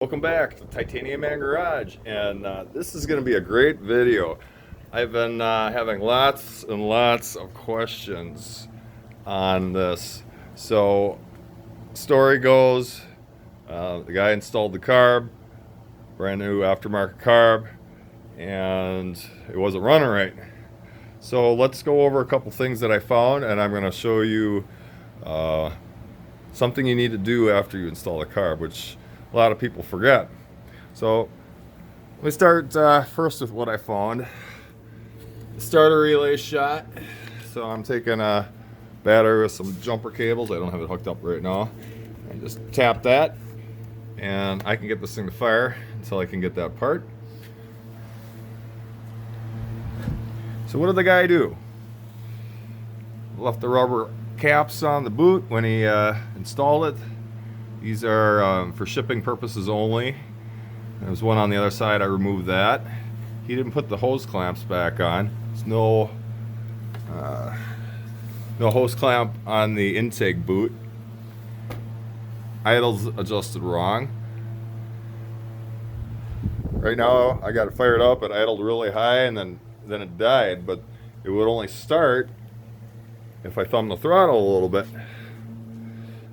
Welcome back to Titanium Man Garage, and this is going to be a great video. I've been having lots and lots of questions on this. So, story goes, the guy installed the carb, brand new aftermarket carb, and it wasn't running right. So let's go over a couple things that I found, and I'm going to show you something you need to do after you install the carb, which a lot of people forget. So let me start first with what I found. Starter relay shot. So I'm taking a battery with some jumper cables. I don't have it hooked up right now. I just tap that and I can get this thing to fire until I can get that part. So what did the guy do? Left the rubber caps on the boot when he installed it. These are for shipping purposes only. There's one on the other side. I removed that. He didn't put the hose clamps back on. There's no hose clamp on the intake boot. Idle's adjusted wrong. Right now I got it fired up. It idled really high and then it died, but it would only start if I thumb the throttle a little bit.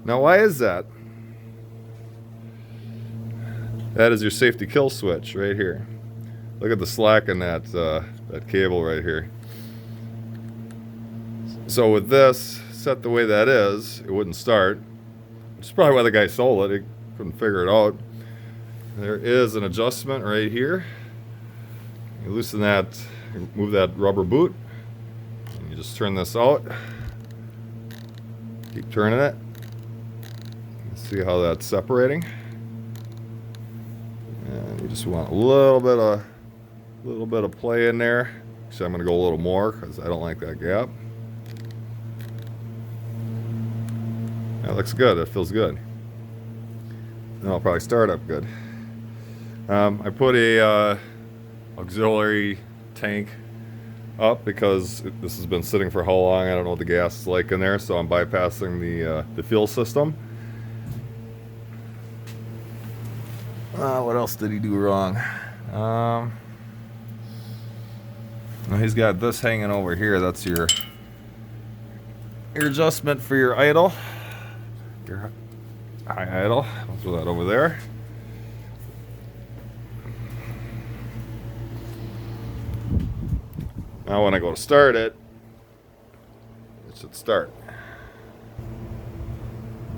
Now why is that? That is your safety kill switch right here. Look at the slack in that cable right here. So with this set the way that is, it wouldn't start. Which is probably why the guy sold it. He couldn't figure it out. There is an adjustment right here. You loosen that, move that rubber boot, and you just turn this out. Keep turning it. See how that's separating. And you just want a little bit of play in there. So I'm going to go a little more because I don't like that gap. That looks good. That feels good. Then I'll probably start up good. I put a auxiliary tank up because this has been sitting for how long? I don't know what the gas is like in there, so I'm bypassing the fuel system. What else did he do wrong? Well, he's got this hanging over here. That's your adjustment for your idle. Your high idle. I'll throw that over there. Now when I go to start it, it should start.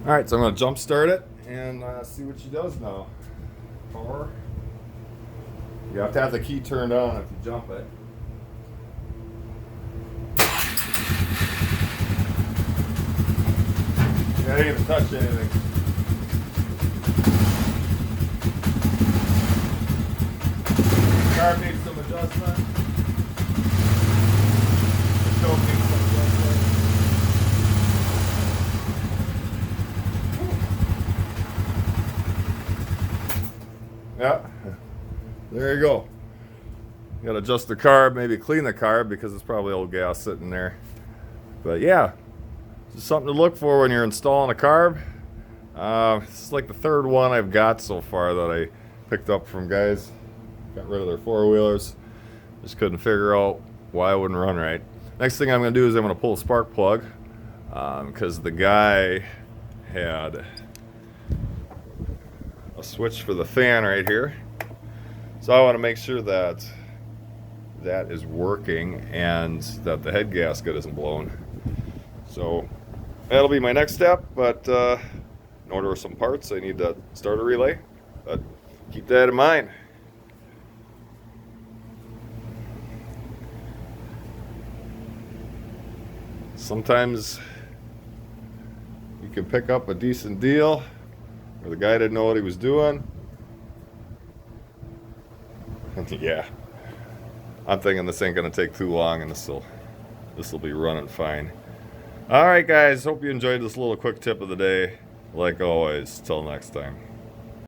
Alright, so I'm going to jump start it and see what she does now. Power. You have to have the key turned on if you jump it. I didn't even touch anything. Car needs some adjustment. The choke needs some adjustment. Yeah, there you go. You gotta adjust the carb, maybe clean the carb because it's probably old gas sitting there. But yeah, just something to look for when you're installing a carb. This is like the third one I've got so far that I picked up from guys. Got rid of their four-wheelers. Just couldn't figure out why it wouldn't run right. Next thing I'm gonna do is I'm gonna pull a spark plug because the guy had a switch for the fan right here. So I want to make sure that that is working and that the head gasket isn't blown. So that'll be my next step, but in order of some parts I need to start a relay, but keep that in mind. Sometimes you can pick up a decent deal or the guy didn't know what he was doing. Yeah, I'm thinking this ain't gonna take too long and this will be running fine. Alright guys, hope you enjoyed this little quick tip of the day. Like always, till next time.